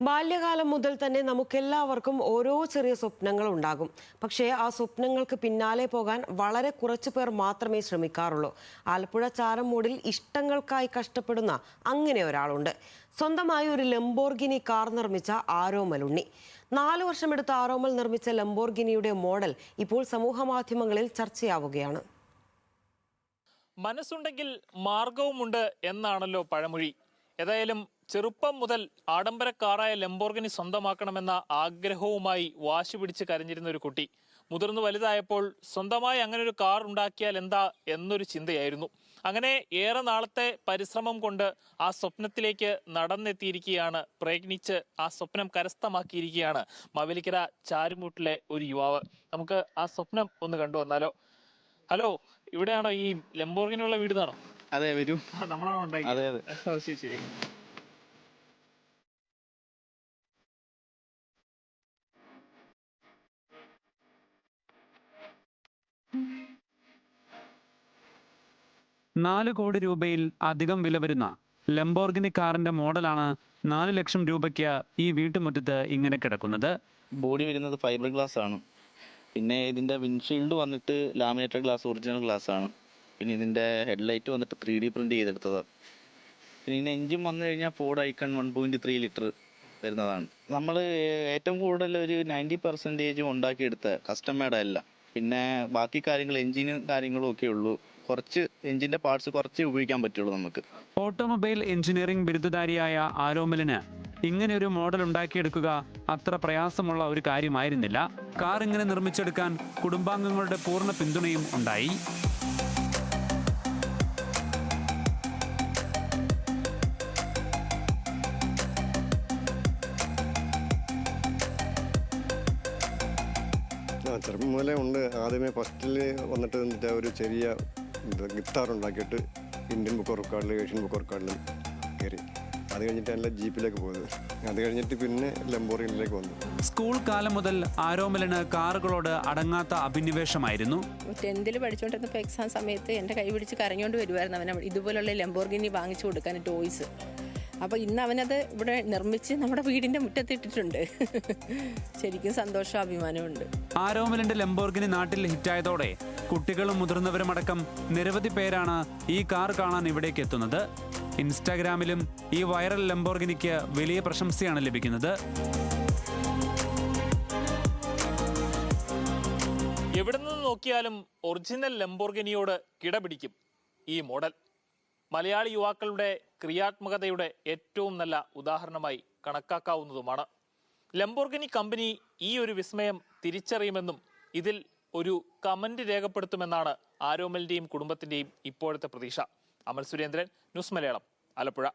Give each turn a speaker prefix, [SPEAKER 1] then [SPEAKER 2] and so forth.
[SPEAKER 1] ബാല്യകാലം മുതൽ തന്നെ നമുക്കെല്ലാവർക്കും ഓരോ ചെറിയ സ്വപ്നങ്ങൾ ഉണ്ടാകും. പക്ഷേ ആ സ്വപ്നങ്ങൾക്ക് പിന്നാലെ പോകാൻ വളരെ കുറച്ചു പേർ മാത്രമേ ശ്രമിക്കാറുള്ളൂ. ആലപ്പുഴ ചാരമൂടിൽ ഇഷ്ടങ്ങൾക്കായി കഷ്ടപ്പെടുന്ന അങ്ങനെ ഒരാളുണ്ട്. സ്വന്തമായി ഒരു ലംബോർഗിനി കാർ നിർമ്മിച്ച ആരോമൽ ഉണ്ണി. 4 വർഷമെടുത്ത ആരോമൽ നിർമ്മിച്ച ലംബോർഗിനിയുടെ മോഡൽ ഇപ്പോൾ സമൂഹ മാധ്യമങ്ങളിൽ ചർച്ചയാവുകയാണ്.
[SPEAKER 2] മനസ്സുണ്ടെങ്കിൽ മാർഗവുമുണ്ട് എന്നാണല്ലോ പഴമൊഴി. ഏതായാലും ചെറുപ്പം മുതൽ ആഡംബര കാറായ ലംബോർഗിനി സ്വന്തമാക്കണമെന്ന ആഗ്രഹവുമായി വാശി പിടിച്ച് കരഞ്ഞിരുന്ന ഒരു കുട്ടി മുതിർന്നു വലുതായപ്പോൾ സ്വന്തമായി അങ്ങനെ ഒരു കാർ ഉണ്ടാക്കിയാൽ എന്താ എന്നൊരു ചിന്തയായിരുന്നു. അങ്ങനെ ഏറെ നാളത്തെ പരിശ്രമം കൊണ്ട് ആ സ്വപ്നത്തിലേക്ക് നടന്നെത്തിയിരിക്കുകയാണ്. പ്രയത്നിച്ച് ആ സ്വപ്നം കരസ്ഥമാക്കിയിരിക്കുകയാണ് മാവേലിക്കര ചാരുമൂട്ടിലെ ഒരു യുവാവ്. നമുക്ക് ആ സ്വപ്നം ഒന്ന് കണ്ടു വന്നാലോ? ഹലോ, ഇവിടെയാണോ ഈ ലംബോർഗിനിയുള്ള വീടുന്നാണോ?
[SPEAKER 3] അതെ, വരൂ.
[SPEAKER 2] നമ്മളാണോ ഉണ്ടാക്കി?
[SPEAKER 3] അതെ അതെ.
[SPEAKER 2] ശരി ശരി.
[SPEAKER 4] ₹4 കോടി അധികം വില വരുന്ന ലംബോർഗിനി കാറിന്റെ മോഡലാണ് 4 ലക്ഷം രൂപയ്ക്ക് ഈ വീട്ടുമുറ്റത്ത് ഇങ്ങനെ കിടക്കുന്നത്.
[SPEAKER 3] ബോഡി വരുന്നത് ഫൈബർ ഗ്ലാസ് ആണ്. പിന്നെ ഇതിൻ്റെ വിൻഷീൽഡ് വന്നിട്ട് ലാമിനേറ്റഡ് ഗ്ലാസ്, ഒറിജിനൽ ഗ്ലാസ് ആണ്. പിന്നെ ഇതിൻ്റെ ഹെഡ്ലൈറ്റ് വന്നിട്ട് 3D പ്രിൻ്റ് ചെയ്തെടുത്തതാണ്. പിന്നെ ഇതിൻ്റെ എൻജിൻ വന്നു കഴിഞ്ഞാൽ ഫോർഡ് ഐക്കൺ 1.3 ലിറ്റർ വരുന്നതാണ്. നമ്മൾ ഏറ്റവും കൂടുതൽ ഒരു 90% ഉണ്ടാക്കിയെടുത്ത കസ്റ്റമേഡ് അല്ല. പിന്നെ ബാക്കി കാര്യങ്ങൾ എൻജിനും കാര്യങ്ങളും ഒക്കെ ഉള്ളൂ. കുറച്ച് എൻജിൻ്റെ പാർട്സ് കുറച്ചേ ഉപയോഗിക്കാൻ പറ്റുള്ളൂ നമുക്ക്.
[SPEAKER 4] ഓട്ടോമൊബൈൽ എഞ്ചിനീയറിംഗ് ബിരുദധാരിയായ ആരോമലിന് ഇങ്ങനെ ഒരു മോഡൽ ഉണ്ടാക്കിയെടുക്കുക അത്ര പ്രയാസമുള്ള ഒരു കാര്യമായിരുന്നില്ല. കാർ ഇങ്ങനെ നിർമ്മിച്ചെടുക്കാൻ കുടുംബാംഗങ്ങളുടെ പൂർണ്ണ പിന്തുണയും ഉണ്ടായി.
[SPEAKER 5] ചെറുപ്പം മുതലേ ഉണ്ട്. ആദ്യമേ ഫസ്റ്റിൽ വന്നിട്ട് ഒരു ചെറിയ ഗിത്താർ ഉണ്ടാക്കിയിട്ട് ഇന്ത്യൻ ബുക്ക് ഓഫ് റെക്കോർഡിൽ, ഏഷ്യൻ ബുക്ക് ഓഫ് റെക്കോർഡിലും കയറി. അത് കഴിഞ്ഞിട്ട് എല്ലാം ജീപ്പിലേക്ക് പോയത്. അത് കഴിഞ്ഞിട്ട് പിന്നെ ലംബോർഗിനിലേക്ക് വന്നു.
[SPEAKER 4] സ്കൂൾ കാലം മുതൽ ആരോമലിന് കാറുകളോട് അടങ്ങാത്ത അഭിനിവേശമായിരുന്നു.
[SPEAKER 6] 10th പഠിച്ചുകൊണ്ടിരുന്നപ്പോൾ എക്സാം സമയത്ത് എൻ്റെ കൈ പിടിച്ച് കരഞ്ഞുകൊണ്ട് വരുമായിരുന്നു അവനെ ഇതുപോലുള്ള ലംബോർഗിനി വാങ്ങിച്ചു കൊടുക്കാൻ ടോയ്സ്. അപ്പോൾ ഇന്ന് അവനത് ഇവിടെ നിർമ്മിച്ച് നമ്മുടെ വീടിൻ്റെ മുറ്റത്തിട്ടിട്ടുണ്ട്. ശരിക്കും സന്തോഷം, അഭിമാനമുണ്ട്.
[SPEAKER 4] ആരോമലിന്റെ ലംബോർഗിനി നാട്ടിൽ ഹിറ്റായതോടെ കുട്ടികളും മുതിർന്നവരുമടക്കം നിരവധി പേരാണ് ഈ കാർ കാണാൻ ഇവിടേക്ക് എത്തുന്നത്. ഇൻസ്റ്റാഗ്രാമിലും ഈ വൈറൽ ലംബോർഗിനിക്ക് വലിയ പ്രശംസയാണ് ലഭിക്കുന്നത്.
[SPEAKER 2] എവിടെ നിന്ന് നോക്കിയാലും ഒറിജിനൽ ലംബോർഗിനിയോട് കിടപിടിക്കും ഈ മോഡൽ. മലയാളി യുവാക്കളുടെ ക്രിയാത്മകതയുടെ ഏറ്റവും നല്ല ഉദാഹരണമായി കണക്കാക്കാവുന്നതുമാണ്. ലംബോർഗിനി കമ്പനി ഈ ഒരു വിസ്മയം തിരിച്ചറിയുമെന്നും ഇതിൽ ഒരു കമന്റ് രേഖപ്പെടുത്തുമെന്നാണ് ആരോമലിന്റെയും കുടുംബത്തിന്റെയും ഇപ്പോഴത്തെ പ്രതീക്ഷ. അമൽ സുരേന്ദ്രൻ, ന്യൂസ് മലയാളം, ആലപ്പുഴ.